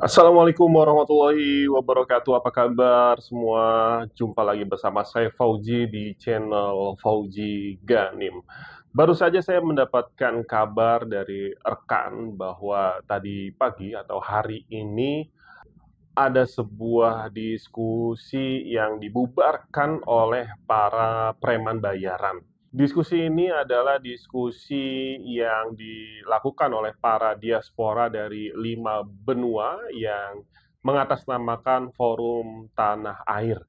Assalamualaikum warahmatullahi wabarakatuh. Apa kabar semua? Jumpa lagi bersama saya Fauji di channel Fauji Ganim. Baru saja saya mendapatkan kabar dari rekan bahwa tadi pagi atau hari ini ada sebuah diskusi yang dibubarkan oleh para preman bayaran. Diskusi ini adalah diskusi yang dilakukan oleh para diaspora dari 5 benua yang mengatasnamakan Forum Tanah Air.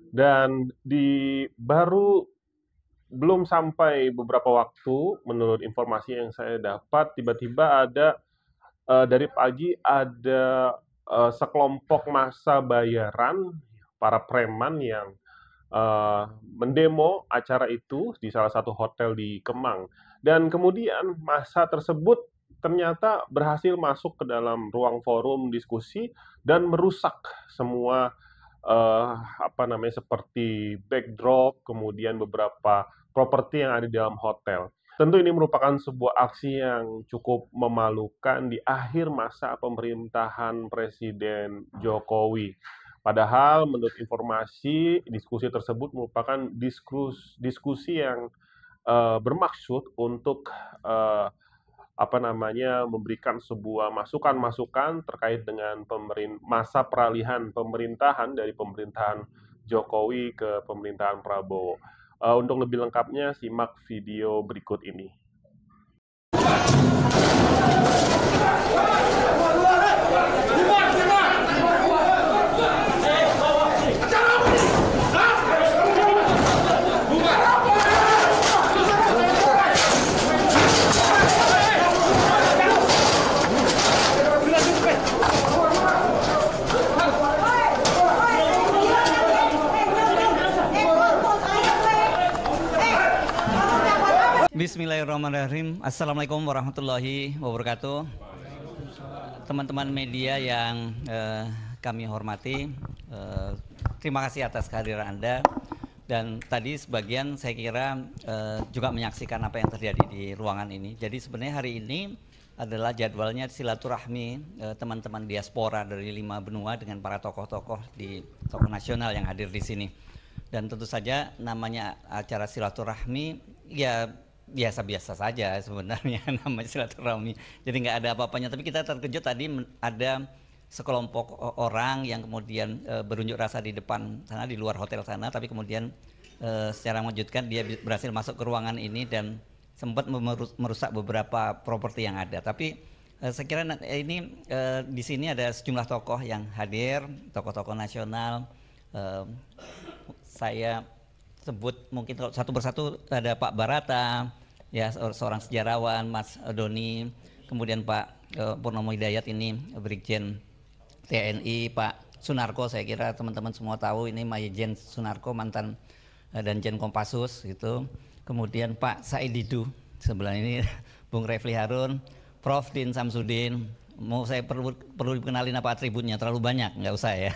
Dan belum sampai beberapa waktu, menurut informasi yang saya dapat, tiba-tiba ada dari pagi ada sekelompok massa bayaran, para preman yang mendemo acara itu di salah satu hotel di Kemang. Dan kemudian massa tersebut ternyata berhasil masuk ke dalam ruang forum diskusi dan merusak semua seperti backdrop, kemudian beberapa properti yang ada di dalam hotel. Tentu ini merupakan sebuah aksi yang cukup memalukan di akhir masa pemerintahan Presiden Jokowi. Padahal menurut informasi, diskusi tersebut merupakan diskusi yang bermaksud untuk memberikan sebuah masukan-masukan terkait dengan masa peralihan pemerintahan dari pemerintahan Jokowi ke pemerintahan Prabowo. Untuk lebih lengkapnya, simak video berikut ini. Bismillahirrahmanirrahim. Assalamualaikum warahmatullahi wabarakatuh. Teman-teman media yang kami hormati, terima kasih atas kehadiran Anda. Dan tadi sebagian saya kira juga menyaksikan apa yang terjadi di ruangan ini. Jadi sebenarnya hari ini adalah jadwalnya silaturahmi teman-teman diaspora dari 5 benua dengan para tokoh-tokoh nasional yang hadir di sini. Dan tentu saja namanya acara silaturahmi, ya biasa-biasa saja sebenarnya namanya silaturahmi. Jadi nggak ada apa-apanya. Tapi kita terkejut tadi ada sekelompok orang yang kemudian berunjuk rasa di depan sana, di luar hotel sana. Tapi kemudian secara mengejutkan dia berhasil masuk ke ruangan ini dan sempat merusak beberapa properti yang ada. Tapi saya kira ini di sini ada sejumlah tokoh yang hadir, tokoh-tokoh nasional. Saya sebut mungkin kalau satu persatu, ada Pak Barata, ya seorang sejarawan, Mas Doni, kemudian Pak Purnomo Hidayat ini Brigjen TNI, Pak Sunarko, saya kira teman-teman semua tahu ini Majen Sunarko, mantan Danjen Kopassus gitu. Kemudian Pak Said Didu sebelah ini, Bung Refli Harun, Prof Din Samsudin. Mau saya perlu dikenalin apa atributnya, terlalu banyak, nggak usah ya.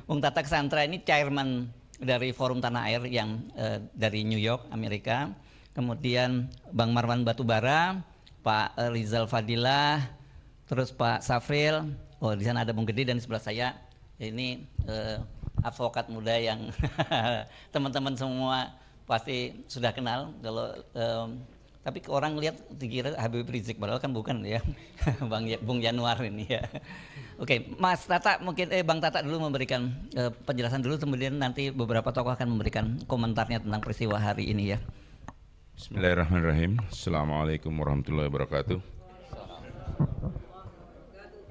Bung Tata Casantra ini chairman dari Forum Tanah Air yang dari New York, Amerika. Kemudian Bang Marwan Batubara, Pak Rizal Fadilah, terus Pak Safril. Oh, di sana ada Bung Gede, dan di sebelah saya ini advokat muda yang teman-teman semua pasti sudah kenal. Kalau tapi orang lihat dikira Habib Rizik, padahal kan bukan ya. Bung Januar ini ya. Oke, Mas Tata mungkin Bang Tata dulu memberikan penjelasan dulu, kemudian nanti beberapa tokoh akan memberikan komentarnya tentang peristiwa hari ini ya. Bismillahirrahmanirrahim. Assalamualaikum warahmatullahi wabarakatuh.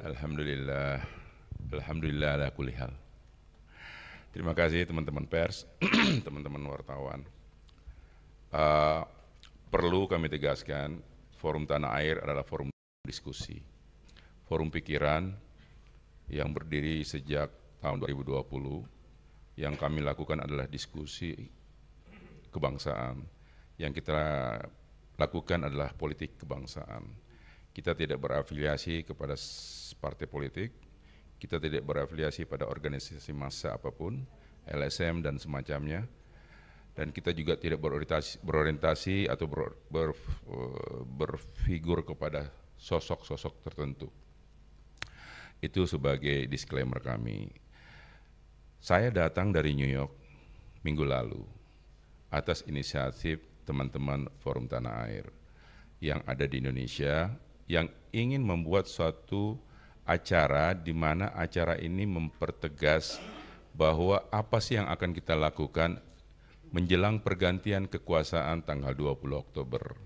Alhamdulillah. Alhamdulillah ala kulli hal. Terima kasih teman-teman pers, teman-teman wartawan. Perlu kami tegaskan, Forum Tanah Air adalah forum diskusi, forum pikiran yang berdiri sejak tahun 2020. Yang kami lakukan adalah diskusi kebangsaan. Yang kita lakukan adalah politik kebangsaan. Kita tidak berafiliasi kepada partai politik, kita tidak berafiliasi pada organisasi massa apapun, LSM dan semacamnya. Dan kita juga tidak berorientasi atau berfigur kepada sosok-sosok tertentu. Itu sebagai disclaimer kami. Saya datang dari New York minggu lalu atas inisiatif teman-teman Forum Tanah Air yang ada di Indonesia, yang ingin membuat suatu acara di mana acara ini mempertegas bahwa apa sih yang akan kita lakukan menjelang pergantian kekuasaan tanggal 20 Oktober.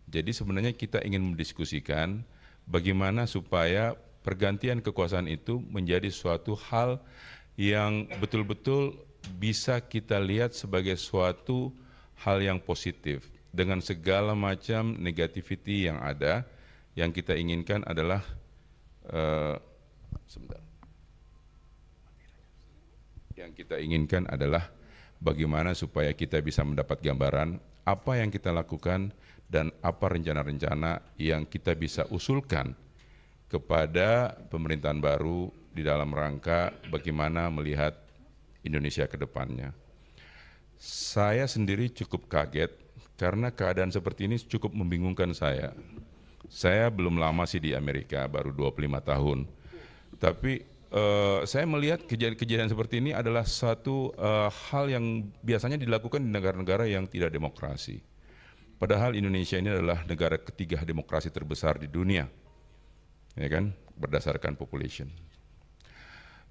Jadi sebenarnya kita ingin mendiskusikan bagaimana supaya pergantian kekuasaan itu menjadi suatu hal yang betul-betul bisa kita lihat sebagai suatu hal yang positif. Dengan segala macam negativity yang ada, yang kita inginkan adalah bagaimana supaya kita bisa mendapat gambaran apa yang kita lakukan dan apa rencana-rencana yang kita bisa usulkan kepada pemerintahan baru di dalam rangka bagaimana melihat Indonesia ke depannya. Saya sendiri cukup kaget karena keadaan seperti ini cukup membingungkan saya. Saya belum lama sih di Amerika, baru 25 tahun. Tapi saya melihat kejadian seperti ini adalah satu hal yang biasanya dilakukan di negara-negara yang tidak demokrasi. Padahal Indonesia ini adalah negara ketiga demokrasi terbesar di dunia, ya kan, berdasarkan population.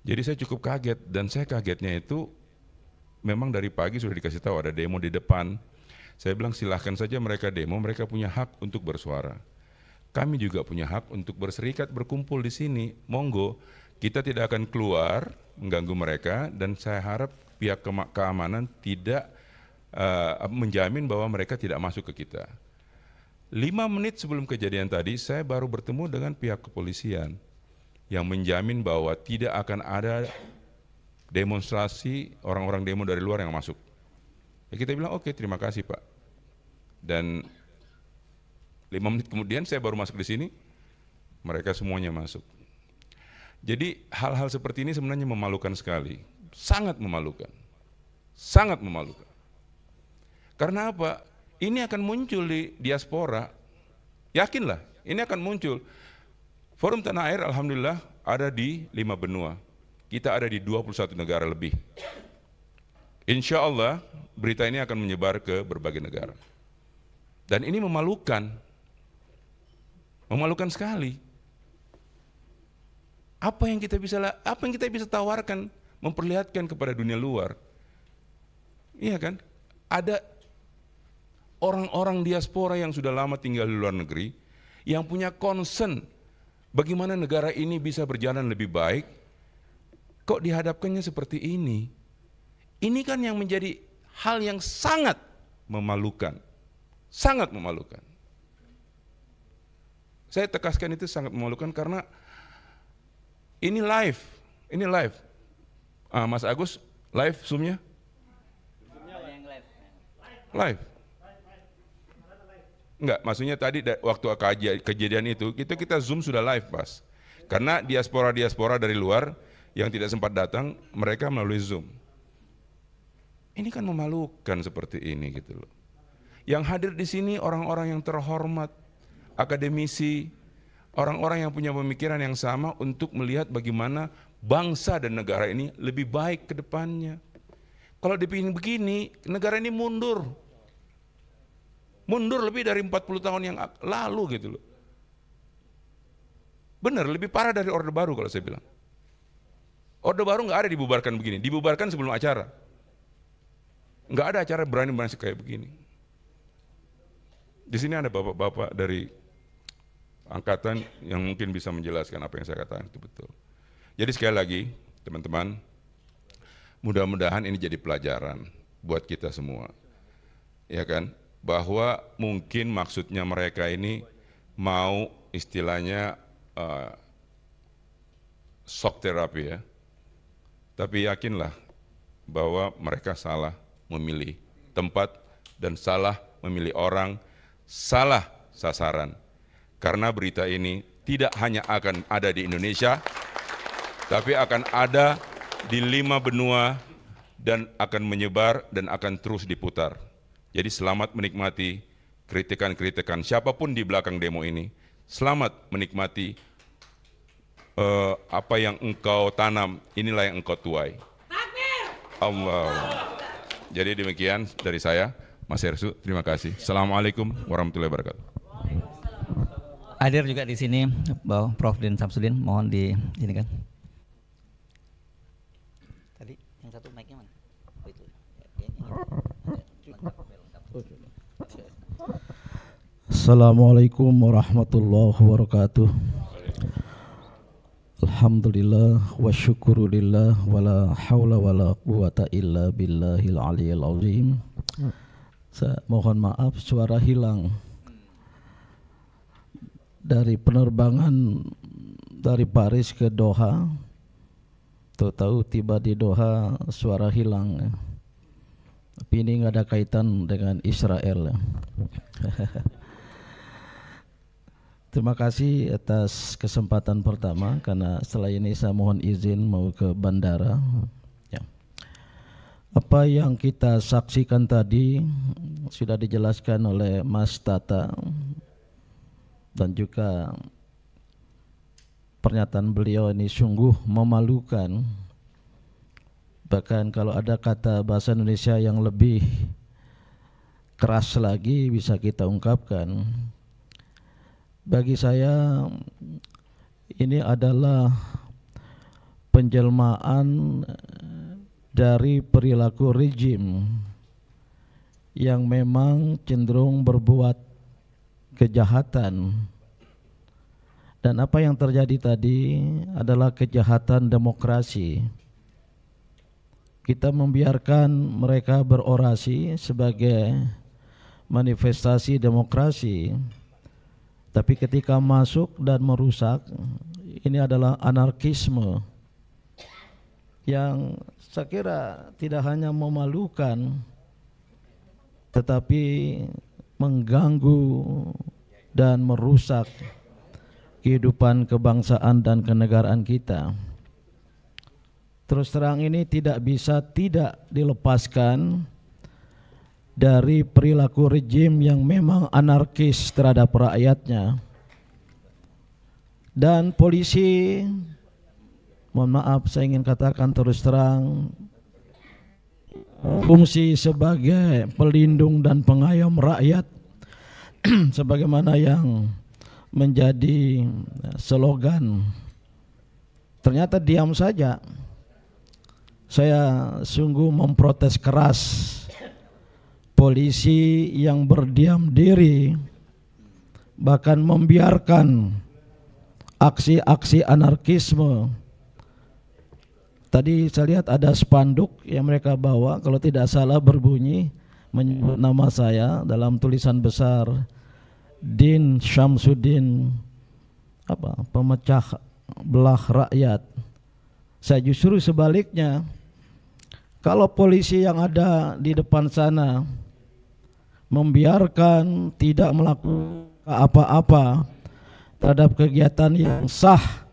Jadi saya cukup kaget, dan saya kagetnya itu memang dari pagi sudah dikasih tahu ada demo di depan. Saya bilang silahkan saja mereka demo, mereka punya hak untuk bersuara. Kami juga punya hak untuk berserikat, berkumpul di sini, monggo. Kita tidak akan keluar mengganggu mereka, dan saya harap pihak keamanan tidak menjamin bahwa mereka tidak masuk ke kita. 5 menit sebelum kejadian tadi, saya baru bertemu dengan pihak kepolisian yang menjamin bahwa tidak akan ada demonstrasi orang-orang demo dari luar yang masuk. Ya, kita bilang oke, terima kasih Pak. Dan 5 menit kemudian saya baru masuk di sini, mereka semuanya masuk. Jadi hal-hal seperti ini sebenarnya memalukan sekali, sangat memalukan, sangat memalukan. Karena apa? Ini akan muncul di diaspora, yakinlah ini akan muncul. Forum Tanah Air alhamdulillah ada di 5 benua, kita ada di 21 negara lebih. Insya Allah berita ini akan menyebar ke berbagai negara. Dan ini memalukan. Memalukan sekali. Apa yang kita bisa tawarkan, memperlihatkan kepada dunia luar? Iya kan? Ada orang-orang diaspora yang sudah lama tinggal di luar negeri, yang punya concern bagaimana negara ini bisa berjalan lebih baik, kok dihadapkannya seperti ini? Ini kan yang menjadi hal yang sangat memalukan. Sangat memalukan. Saya tegaskan itu sangat memalukan karena ini live. Mas Agus, live Zoom-nya? Live. Enggak, maksudnya tadi waktu kejadian itu, kita Zoom sudah live, Pas. Karena diaspora dari luar yang tidak sempat datang, mereka melalui Zoom. Ini kan memalukan seperti ini gitu loh. Yang hadir di sini orang-orang yang terhormat, akademisi, orang-orang yang punya pemikiran yang sama untuk melihat bagaimana bangsa dan negara ini lebih baik ke depannya. Kalau dipingin begini, negara ini mundur. Mundur lebih dari 40 tahun yang lalu gitu loh. Benar, lebih parah dari Orde Baru kalau saya bilang. Orde Baru nggak ada dibubarkan begini, dibubarkan sebelum acara. Nggak ada acara berani kayak begini. Di sini ada bapak-bapak dari angkatan yang mungkin bisa menjelaskan apa yang saya katakan itu betul. Jadi sekali lagi, teman-teman, mudah-mudahan ini jadi pelajaran buat kita semua. Ya kan? Bahwa mungkin maksudnya mereka ini mau istilahnya shock terapi ya. Tapi yakinlah bahwa mereka salah memilih tempat dan salah memilih orang, salah sasaran. Karena berita ini tidak hanya akan ada di Indonesia, tapi akan ada di 5 benua dan akan menyebar dan akan terus diputar. Jadi selamat menikmati kritikan-kritikan siapapun di belakang demo ini. Selamat menikmati apa yang engkau tanam, inilah yang engkau tuai. Allah. Jadi demikian dari saya, Mas Hersu. Terima kasih. Assalamualaikum warahmatullahi wabarakatuh. Hadir juga di sini Prof. Din Samsudin, mohon di ini kan. Tadi yang satu mic-nya mana? Oh itu. Assalamualaikum warahmatullahi wabarakatuh. Alhamdulillah wa syukurillah wala haula wala quwata illa billahil aliyil azim. Saya mohon maaf suara hilang dari penerbangan dari Paris ke Doha. Tahu tiba di Doha suara hilang. Tapi ini nggak ada kaitan dengan Israel. Terima kasih atas kesempatan pertama, karena setelah ini saya mohon izin mau ke bandara. Ya. Apa yang kita saksikan tadi sudah dijelaskan oleh Mas Tata dan juga pernyataan beliau ini sungguh memalukan. Bahkan kalau ada kata bahasa Indonesia yang lebih keras lagi bisa kita ungkapkan. Bagi saya ini adalah penjelmaan dari perilaku rejim yang memang cenderung berbuat kejahatan. Dan apa yang terjadi tadi adalah kejahatan demokrasi. Kita membiarkan mereka berorasi sebagai manifestasi demokrasi. Tapi ketika masuk dan merusak, ini adalah anarkisme yang saya kira tidak hanya memalukan, tetapi mengganggu dan merusak kehidupan kebangsaan dan kenegaraan kita. Terus terang ini tidak bisa tidak dilepaskan dari perilaku rejim yang memang anarkis terhadap rakyatnya. Dan polisi, mohon maaf saya ingin katakan terus terang, fungsi sebagai pelindung dan pengayom rakyat sebagaimana yang menjadi slogan, ternyata diam saja. Saya sungguh memprotes keras polisi yang berdiam diri, bahkan membiarkan aksi-aksi anarkisme. Tadi saya lihat ada spanduk yang mereka bawa, kalau tidak salah berbunyi menyebut nama saya dalam tulisan besar, Din Syamsuddin, pemecah belah rakyat. Saya justru sebaliknya, kalau polisi yang ada di depan sana membiarkan, tidak melakukan apa-apa terhadap kegiatan yang sah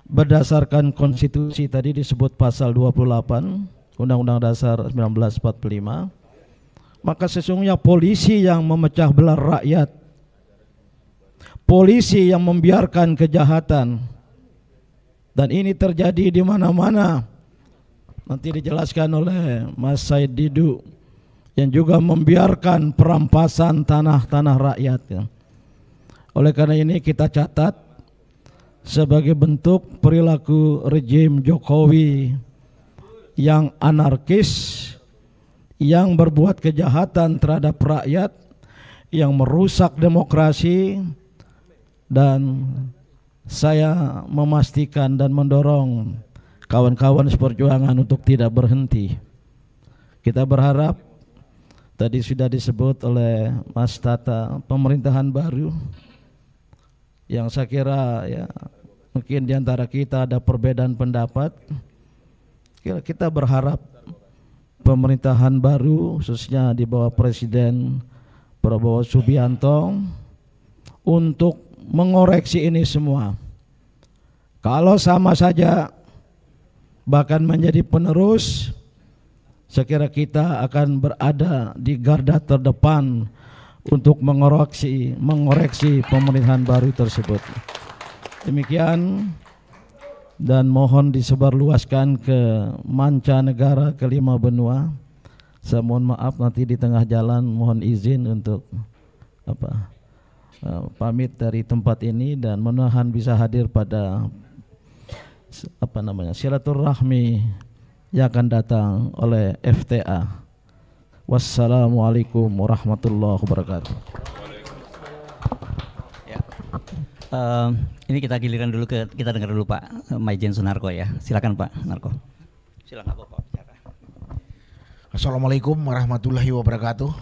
berdasarkan konstitusi, tadi disebut pasal 28 Undang-Undang Dasar 1945, maka sesungguhnya polisi yang memecah belah rakyat, polisi yang membiarkan kejahatan, dan ini terjadi di mana-mana. Nanti dijelaskan oleh Mas Said Didu, yang juga membiarkan perampasan tanah-tanah rakyat, ya. Oleh karena ini kita catat sebagai bentuk perilaku rejim Jokowi yang anarkis, yang berbuat kejahatan terhadap rakyat, yang merusak demokrasi. Dan saya memastikan dan mendorong kawan-kawan seperjuangan untuk tidak berhenti. Kita berharap, tadi sudah disebut oleh Mas Tata, pemerintahan baru yang saya kira ya mungkin diantara kita ada perbedaan pendapat. Kita berharap pemerintahan baru khususnya di bawah Presiden Prabowo Subianto untuk mengoreksi ini semua. Kalau sama saja bahkan menjadi penerus, saya kira kita akan berada di garda terdepan untuk mengoreksi pemerintahan baru tersebut. Demikian, dan mohon disebarluaskan ke mancanegara, ke 5 benua. Saya mohon maaf nanti di tengah jalan, mohon izin untuk pamit dari tempat ini dan menahan bisa hadir pada silaturahmi yang akan datang oleh FTA. Wassalamualaikum warahmatullahi wabarakatuh. Ya. Ini kita giliran dulu kita dengar dulu Pak Maijen Sunarko ya. Silakan Pak Narko. Silakan Bapak bicara. Assalamualaikum warahmatullahi wabarakatuh.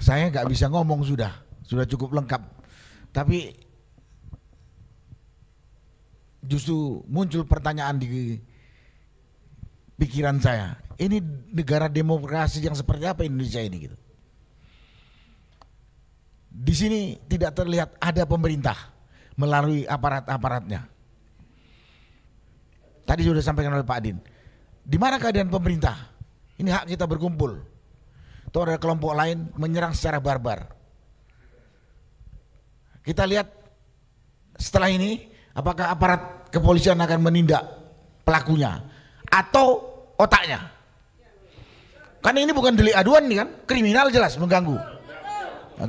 Saya nggak bisa ngomong, sudah cukup lengkap. Tapi justru muncul pertanyaan di pikiran saya. Ini negara demokrasi yang seperti apa Indonesia ini gitu. Di sini tidak terlihat ada pemerintah melalui aparat-aparatnya. Tadi sudah disampaikan oleh Pak Din. Di mana keadaan pemerintah? Ini hak kita berkumpul. Atau ada kelompok lain menyerang secara barbar. Kita lihat setelah ini apakah aparat kepolisian akan menindak pelakunya atau otaknya. Karena ini bukan delik aduan nih kan, kriminal jelas mengganggu. Nah,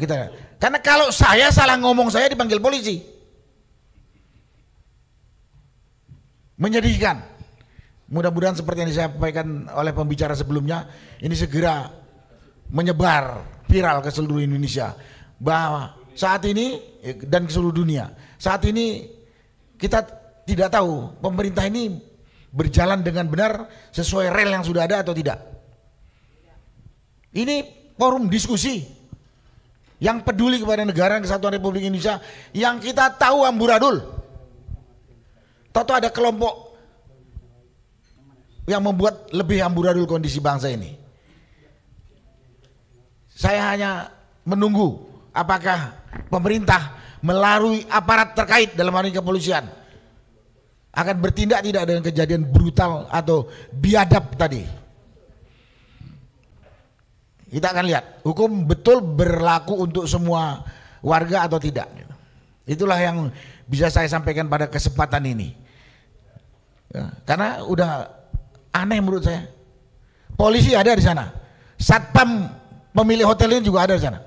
karena kalau saya salah ngomong saya dipanggil polisi. Menyedihkan. Mudah-mudahan seperti yang disampaikan oleh pembicara sebelumnya, ini segera menyebar viral ke seluruh Indonesia, bahwa saat ini dan ke seluruh dunia, saat ini kita tidak tahu pemerintah ini berjalan dengan benar sesuai rel yang sudah ada atau tidak. Ini forum diskusi yang peduli kepada negara kesatuan Republik Indonesia, yang kita tahu amburadul. Tahu ada kelompok yang membuat lebih amburadul kondisi bangsa ini. Saya hanya menunggu apakah pemerintah melalui aparat terkait dalam hal ini kepolisian akan bertindak tidak dengan kejadian brutal atau biadab tadi. Kita akan lihat hukum betul berlaku untuk semua warga atau tidak. Itulah yang bisa saya sampaikan pada kesempatan ini. Ya, karena udah aneh menurut saya. Polisi ada di sana, satpam pemilik hotel ini juga ada di sana.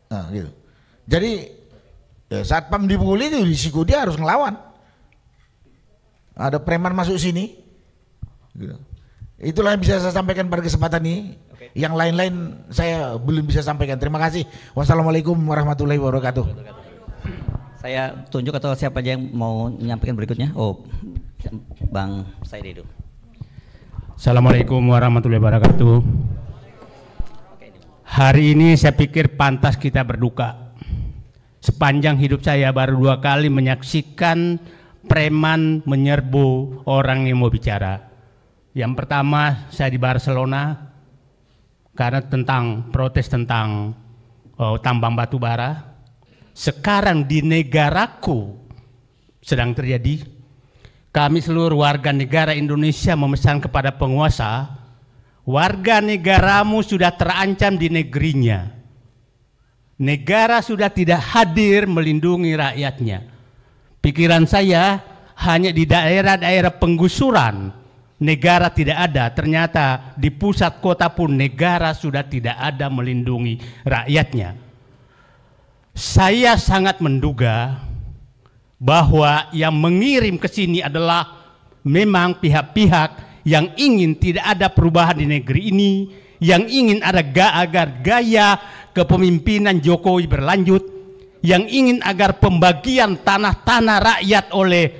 Nah, gitu. Jadi ya, satpam dipukuli itu risiko dia harus ngelawan. Ada preman masuk sini, gitu. Itulah yang bisa saya sampaikan pada kesempatan ini. Yang lain-lain saya belum bisa sampaikan. Terima kasih. Wassalamualaikum warahmatullahi wabarakatuh. Saya tunjuk atau siapa aja yang mau menyampaikan berikutnya? Oh, Bang Said itu. Assalamualaikum warahmatullahi wabarakatuh. Hari ini saya pikir pantas kita berduka. Sepanjang hidup saya baru 2 kali menyaksikan preman menyerbu orang yang mau bicara. Yang pertama saya di Barcelona karena protes tentang tambang batu bara. Sekarang di negaraku sedang terjadi. Kami seluruh warga negara Indonesia memesan kepada penguasa, warga negaramu sudah terancam di negerinya. Negara sudah tidak hadir melindungi rakyatnya. Pikiran saya hanya di daerah-daerah penggusuran negara tidak ada, ternyata di pusat kota pun negara sudah tidak ada melindungi rakyatnya. Saya sangat menduga bahwa yang mengirim ke sini adalah memang pihak-pihak yang ingin tidak ada perubahan di negeri ini, yang ingin ada agar gaya kepemimpinan Jokowi berlanjut, yang ingin agar pembagian tanah-tanah rakyat oleh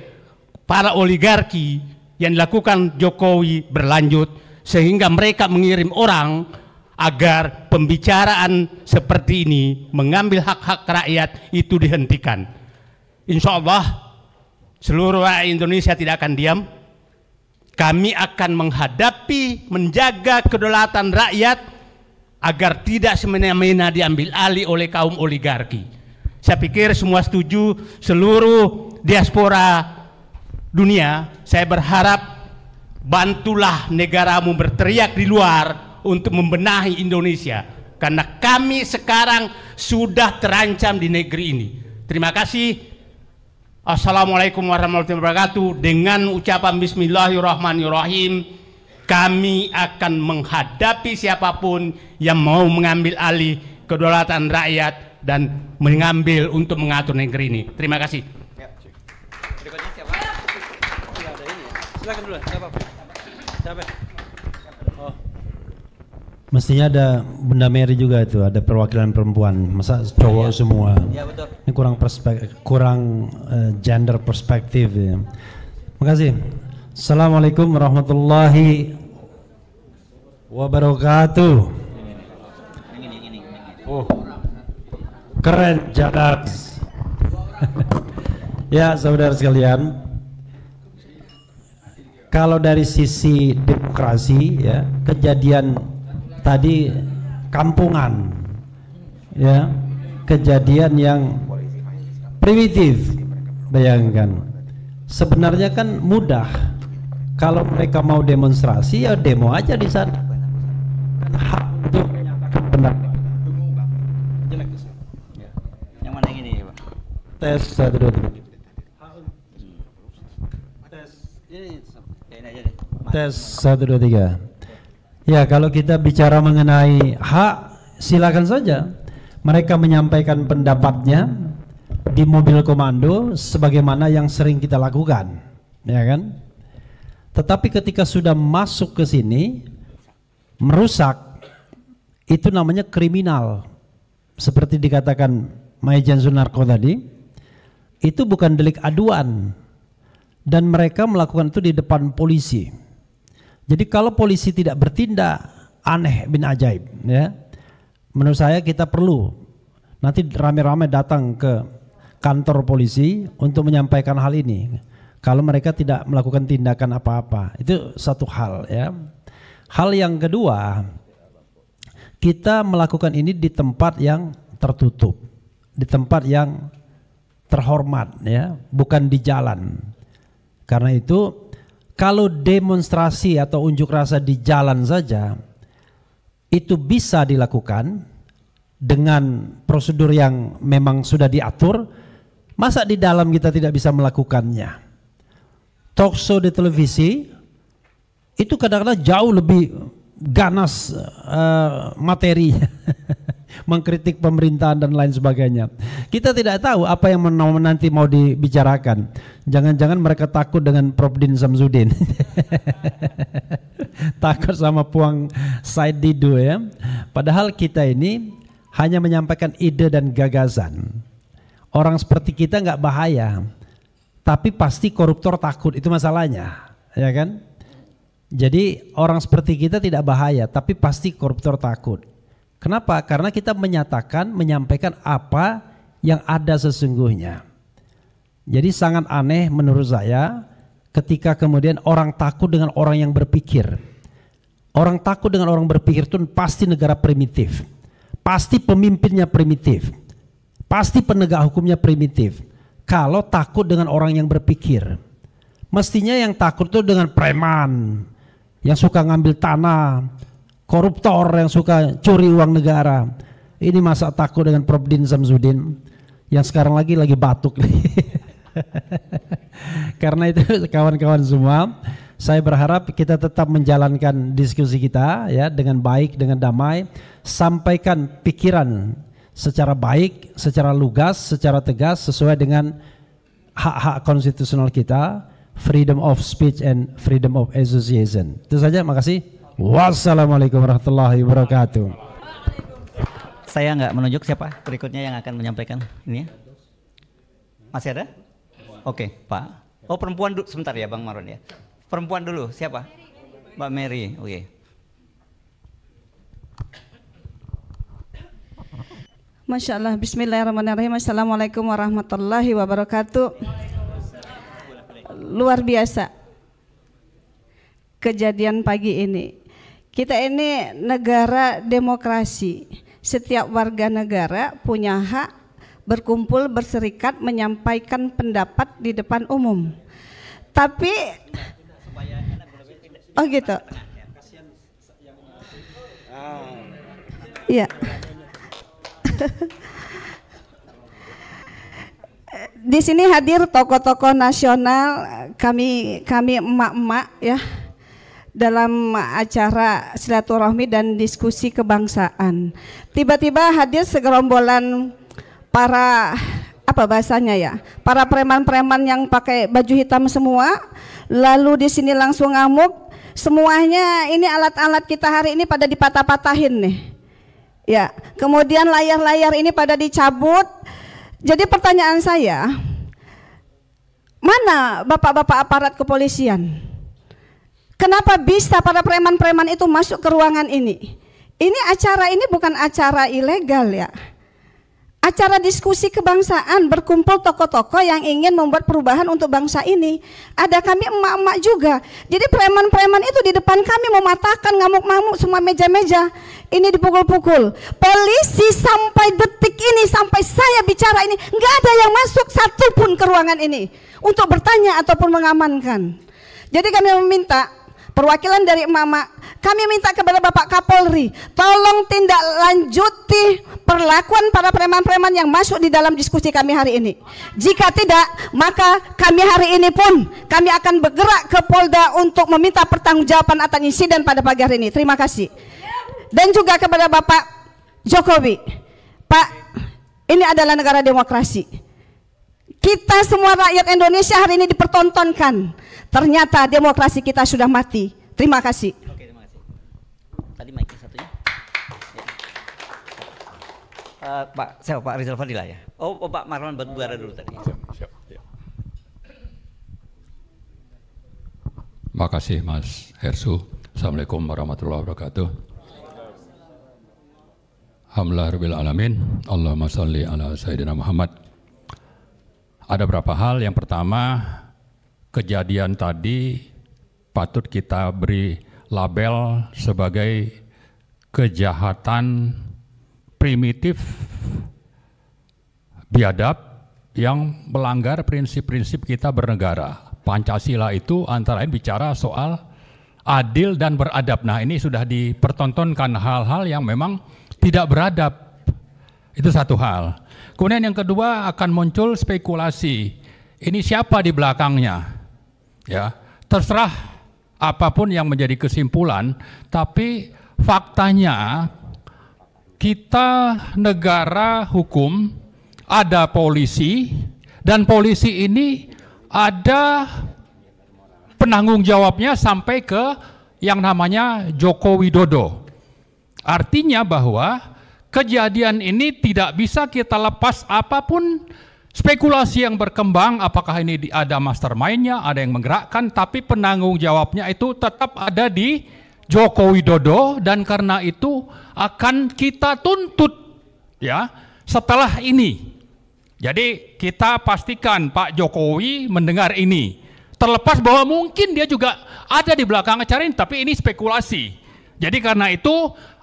para oligarki yang dilakukan Jokowi berlanjut, sehingga mereka mengirim orang agar pembicaraan seperti ini mengambil hak-hak rakyat itu dihentikan. Insya Allah seluruh rakyat Indonesia tidak akan diam. Kami akan menghadapi, menjaga kedaulatan rakyat agar tidak semena-mena diambil alih oleh kaum oligarki. Saya pikir semua setuju, seluruh diaspora dunia, saya berharap bantulah negaramu berteriak di luar untuk membenahi Indonesia, karena kami sekarang sudah terancam di negeri ini. Terima kasih. Assalamualaikum warahmatullahi wabarakatuh. Dengan ucapan bismillahirrahmanirrahim, kami akan menghadapi siapapun yang mau mengambil alih kedaulatan rakyat dan mengambil untuk mengatur negeri ini. Terima kasih. Berikutnya siapa? Ada ini. Silakan dulu. Siapa? Oh. Mestinya ada Bunda Mary juga itu, ada perwakilan perempuan, masa cowok semua. Ya, betul. Ini kurang gender perspektif ya. Makasih. Assalamualaikum warahmatullahi wabarakatuh. Ini. Oh, keren Jadak. Ya saudara sekalian, kalau dari sisi demokrasi ya, kejadian tadi kampungan ya, kejadian yang primitif. Bayangkan, sebenarnya kan mudah kalau mereka mau demonstrasi ya demo aja di sana, kan hak untuk menyatakan pendapat. Yang mana yang ini, Pak? Tes 1 2 3. Tes 1 2 3. Ya, kalau kita bicara mengenai hak, silakan saja mereka menyampaikan pendapatnya di mobil komando sebagaimana yang sering kita lakukan, ya kan? Tetapi ketika sudah masuk ke sini merusak, itu namanya kriminal. Seperti dikatakan Maijen Sunarko tadi, itu bukan delik aduan, dan mereka melakukan itu di depan polisi. Jadi kalau polisi tidak bertindak, aneh bin ajaib ya. Menurut saya kita perlu nanti rame-rame datang ke kantor polisi untuk menyampaikan hal ini. Kalau mereka tidak melakukan tindakan apa-apa, itu satu hal ya. Hal yang kedua, kita melakukan ini di tempat yang tertutup, di tempat yang terhormat ya, bukan di jalan. Karena itu kalau demonstrasi atau unjuk rasa di jalan saja itu bisa dilakukan dengan prosedur yang memang sudah diatur, masa di dalam kita tidak bisa melakukannya? Talkshow di televisi itu kadang-kadang jauh lebih ganas materi mengkritik pemerintahan dan lain sebagainya. Kita tidak tahu apa yang nanti mau dibicarakan. Jangan-jangan mereka takut dengan Prof. Din Samsudin. Takut sama Puang Said Didu ya. Padahal kita ini hanya menyampaikan ide dan gagasan. Orang seperti kita nggak bahaya, tapi pasti koruptor takut, itu masalahnya, ya kan? Jadi orang seperti kita tidak bahaya, tapi pasti koruptor takut. Kenapa? Karena kita menyampaikan apa yang ada sesungguhnya. Jadi sangat aneh menurut saya ketika kemudian orang takut dengan orang yang berpikir. Orang takut dengan orang berpikir itu pasti negara primitif. Pasti pemimpinnya primitif. Pasti penegak hukumnya primitif. Kalau takut dengan orang yang berpikir. Mestinya yang takut itu dengan preman, yang suka ngambil tanah, koruptor yang suka curi uang negara. Ini masa takut dengan Prof. Din Samsudin yang sekarang lagi batuk nih. Karena itu kawan-kawan semua, saya berharap kita tetap menjalankan diskusi kita ya dengan baik, dengan damai, sampaikan pikiran secara baik, secara lugas, secara tegas sesuai dengan hak-hak konstitusional kita, freedom of speech and freedom of association. Itu saja, makasih. Wassalamualaikum warahmatullahi wabarakatuh. Saya nggak menunjuk siapa berikutnya yang akan menyampaikan ini ya. Masih ada? Oke, Pak. Oh, perempuan dulu sebentar ya, Bang Marwan ya. Perempuan dulu, siapa? Mbak Mary. Oke. Masya Allah, bismillahirrahmanirrahim. Assalamualaikum warahmatullahi wabarakatuh. Luar biasa kejadian pagi ini. Kita ini negara demokrasi. Setiap warga negara punya hak berkumpul, berserikat, menyampaikan pendapat di depan umum. Tapi, oh gitu. Iya. Di sini hadir tokoh-tokoh nasional, kami emak-emak ya, dalam acara silaturahmi dan diskusi kebangsaan. Tiba-tiba hadir segerombolan para apa bahasanya ya, para preman-preman yang pakai baju hitam semua, lalu di sini langsung ngamuk. Semuanya ini alat-alat kita hari ini pada dipatah-patahin nih. Ya, kemudian layar-layar ini pada dicabut. Jadi pertanyaan saya, mana bapak-bapak aparat kepolisian? Kenapa bisa para preman-preman itu masuk ke ruangan ini? Ini acara ini bukan acara ilegal ya. Acara diskusi kebangsaan, berkumpul tokoh-tokoh yang ingin membuat perubahan untuk bangsa ini. Ada kami emak-emak juga. Jadi preman-preman itu di depan kami mematahkan, ngamuk-ngamuk semua meja-meja. Ini dipukul-pukul. Polisi sampai detik ini, sampai saya bicara ini, nggak ada yang masuk satupun ke ruangan ini untuk bertanya ataupun mengamankan. Jadi kami meminta perwakilan dari emak-emak, kami minta kepada Bapak Kapolri, tolong tindak lanjuti perlakuan para preman-preman yang masuk di dalam diskusi kami hari ini. Jika tidak, maka kami hari ini pun kami akan bergerak ke Polda untuk meminta pertanggungjawaban atas insiden pada pagi hari ini. Terima kasih. Dan juga kepada Bapak Jokowi, Pak, ini adalah negara demokrasi. Kita semua rakyat Indonesia hari ini dipertontonkan. Ternyata demokrasi kita sudah mati. Terima kasih. Oke, terima kasih. Tadi mic satunya. Ya. Pak Rizal Fadila ya. Oh, Pak Marwan Batubara dulu tadi. Siap. Makasih Mas Hersu. Assalamualaikum warahmatullahi wabarakatuh. Alhamdulillahirabbil alamin. Allahumma shalli ala sayyidina Muhammad. Ada beberapa hal. Yang pertama, kejadian tadi patut kita beri label sebagai kejahatan primitif, biadab yang melanggar prinsip-prinsip kita bernegara. Pancasila itu antara lain bicara soal adil dan beradab. Nah, ini sudah dipertontonkan hal-hal yang memang tidak beradab. Itu satu hal. Kemudian yang kedua akan muncul spekulasi. Ini siapa di belakangnya? Ya, terserah apapun yang menjadi kesimpulan, tapi faktanya kita negara hukum, ada polisi, dan polisi ini ada penanggung jawabnya sampai ke yang namanya Joko Widodo. Artinya bahwa kejadian ini tidak bisa kita lepas apapun spekulasi yang berkembang, apakah ini ada mastermind-nya, ada yang menggerakkan, tapi penanggung jawabnya itu tetap ada di Joko Widodo, dan karena itu akan kita tuntut ya setelah ini. Jadi kita pastikan Pak Jokowi mendengar ini. Terlepas bahwa mungkin dia juga ada di belakang acara ini, tapi ini spekulasi. Jadi karena itu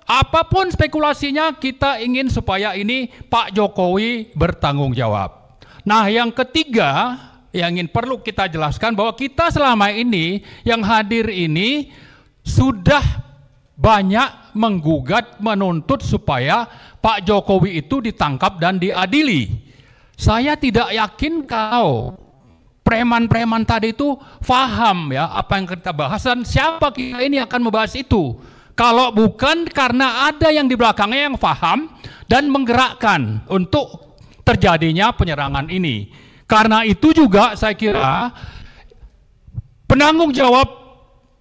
apapun spekulasinya, kita ingin supaya ini Pak Jokowi bertanggung jawab. Nah, yang ketiga yang ingin perlu kita jelaskan bahwa kita selama ini yang hadir ini sudah banyak menggugat, menuntut supaya Pak Jokowi itu ditangkap dan diadili. Saya tidak yakin kalau preman-preman tadi itu paham ya apa yang kita bahas, dan siapa kita ini akan membahas itu. Kalau bukan karena ada yang di belakangnya yang paham dan menggerakkan untuk terjadinya penyerangan ini. Karena itu juga saya kira penanggung jawab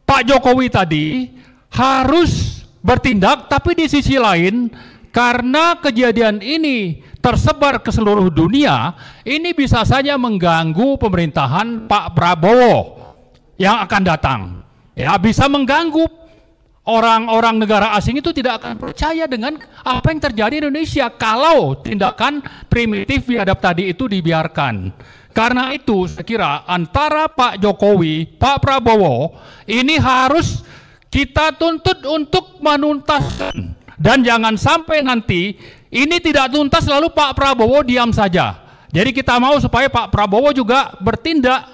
Pak Jokowi tadi harus bertindak, tapi di sisi lain karena kejadian ini tersebar ke seluruh dunia, ini bisa saja mengganggu pemerintahan Pak Prabowo yang akan datang. Ya, bisa mengganggu orang-orang negara asing itu tidak akan percaya dengan apa yang terjadi di Indonesia kalau tindakan primitif biadab tadi itu dibiarkan. Karena itu saya kira antara Pak Jokowi, Pak Prabowo ini harus kita tuntut untuk menuntaskan, dan jangan sampai nanti ini tidak tuntas lalu Pak Prabowo diam saja. Jadi kita mau supaya Pak Prabowo juga bertindak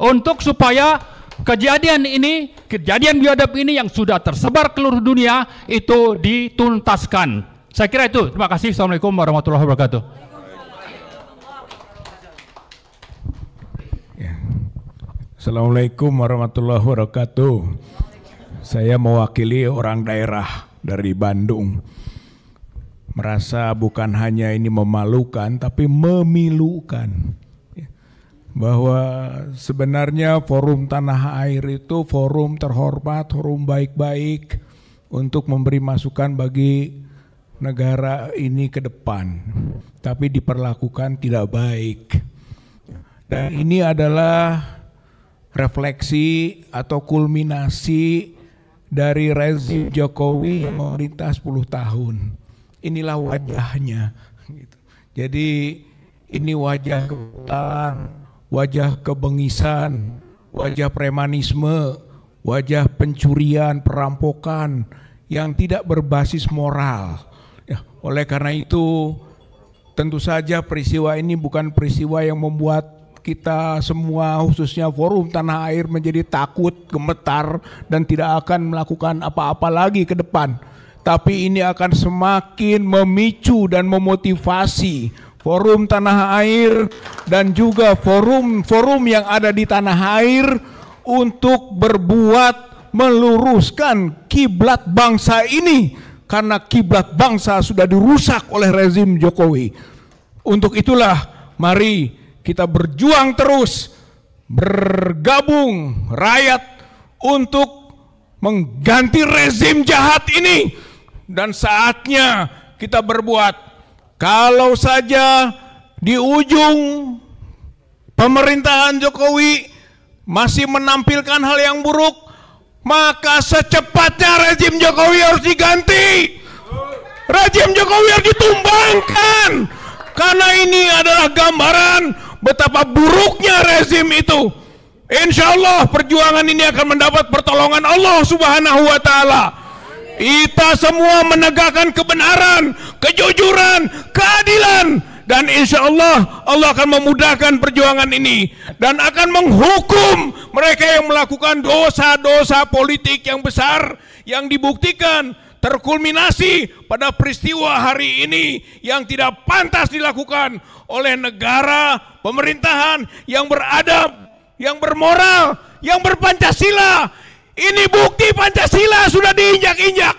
untuk supaya kejadian ini, kejadian biadab ini yang sudah tersebar ke seluruh dunia itu dituntaskan. Saya kira itu. Terima kasih. Assalamualaikum warahmatullahi wabarakatuh. Assalamualaikum warahmatullahi wabarakatuh. Saya mewakili orang daerah dari Bandung. Merasa bukan hanya ini memalukan, tapi memilukan. Bahwa sebenarnya forum tanah air itu forum terhormat, forum baik-baik untuk memberi masukan bagi negara ini ke depan. Tapi diperlakukan tidak baik. Dan ini adalah refleksi atau kulminasi dari rezim Jokowi yang memerintah 10 tahun. Inilah wajahnya. Jadi ini wajah kebenaran, wajah kebengisan, wajah premanisme, wajah pencurian, perampokan yang tidak berbasis moral. Ya, oleh karena itu tentu saja peristiwa ini bukan peristiwa yang membuat kita semua khususnya forum tanah air menjadi takut, gemetar dan tidak akan melakukan apa-apa lagi ke depan. Tapi ini akan semakin memicu dan memotivasi forum tanah air dan juga forum-forum yang ada di tanah air untuk berbuat meluruskan kiblat bangsa ini, karena kiblat bangsa sudah dirusak oleh rezim Jokowi. Untuk itulah mari kita berjuang terus, bergabung rakyat untuk mengganti rezim jahat ini. Dan saatnya kita berbuat. Kalau saja di ujung pemerintahan Jokowi masih menampilkan hal yang buruk, maka secepatnya rezim Jokowi harus diganti. Rezim Jokowi harus ditumbangkan. Karena ini adalah gambaran betapa buruknya rezim itu. Insya Allah perjuangan ini akan mendapat pertolongan Allah Subhanahu wa Ta'ala. Kita semua menegakkan kebenaran, kejujuran, keadilan, dan insya Allah Allah akan memudahkan perjuangan ini dan akan menghukum mereka yang melakukan dosa-dosa politik yang besar yang dibuktikan terkulminasi pada peristiwa hari ini yang tidak pantas dilakukan oleh negara, pemerintahan yang beradab, yang bermoral, yang berpancasila, Ini bukti Pancasila sudah diinjak-injak.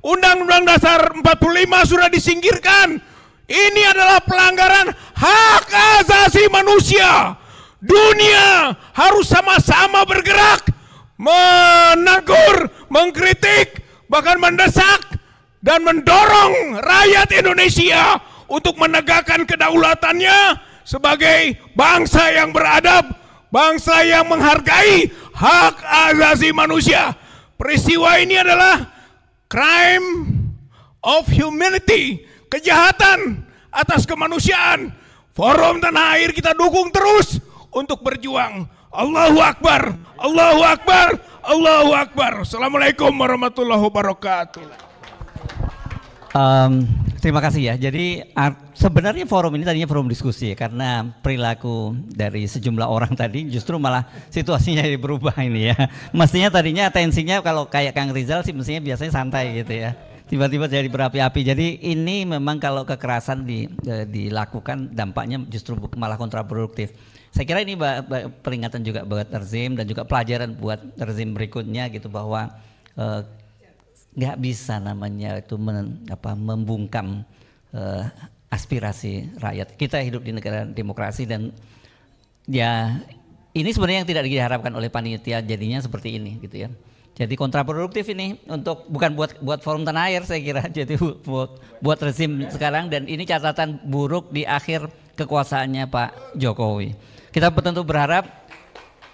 Undang-Undang Dasar 45 sudah disingkirkan. Ini adalah pelanggaran hak asasi manusia. Dunia harus sama-sama bergerak, menegur, mengkritik, bahkan mendesak dan mendorong rakyat Indonesia untuk menegakkan kedaulatannya sebagai bangsa yang beradab, bangsa yang menghargai hak asasi manusia. Peristiwa ini adalah crime of humanity, kejahatan atas kemanusiaan. Forum Tanah Air kita dukung terus untuk berjuang. Allahu Akbar, Allahu Akbar, Allahu Akbar. Assalamualaikum warahmatullahi wabarakatuh. Terima kasih ya. Jadi sebenarnya forum ini tadinya forum diskusi ya, karena perilaku dari sejumlah orang tadi justru malah situasinya berubah ini ya. Mestinya tadinya atensinya kalau kayak Kang Rizal sih mestinya biasanya santai gitu ya. Tiba-tiba jadi berapi-api. Jadi ini memang kalau kekerasan dilakukan dampaknya justru malah kontraproduktif. Saya kira ini peringatan juga buat rezim dan juga pelajaran buat rezim berikutnya gitu, bahwa nggak bisa namanya itu membungkam aspirasi rakyat. Kita hidup di negara demokrasi dan ya ini sebenarnya yang tidak diharapkan oleh panitia jadinya seperti ini gitu ya. Jadi kontraproduktif ini untuk bukan buat forum Tanah Air saya kira, jadi buat rezim sekarang, dan ini catatan buruk di akhir kekuasaannya Pak Jokowi. Kita tentu berharap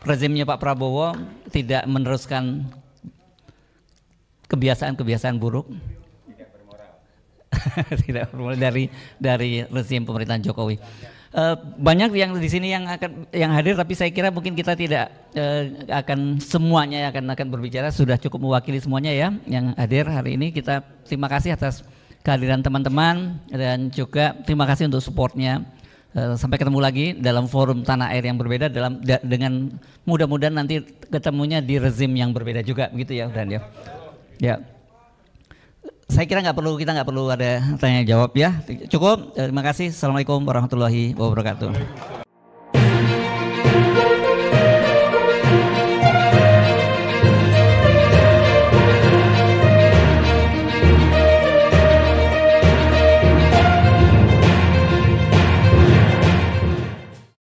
rezimnya Pak Prabowo tidak meneruskan kebiasaan-kebiasaan buruk tidak bermoral dari rezim pemerintahan Jokowi. Banyak yang di sini yang hadir, tapi saya kira mungkin kita tidak akan semuanya akan berbicara, sudah cukup mewakili semuanya ya yang hadir hari ini. Kita terima kasih atas kehadiran teman-teman dan juga terima kasih untuk supportnya. Sampai ketemu lagi dalam forum Tanah Air yang berbeda, dengan mudah-mudahan nanti ketemunya di rezim yang berbeda juga begitu ya Dan ya. Ya. Saya kira kita nggak perlu ada tanya jawab ya. Cukup. Terima kasih. Assalamualaikum warahmatullahi wabarakatuh.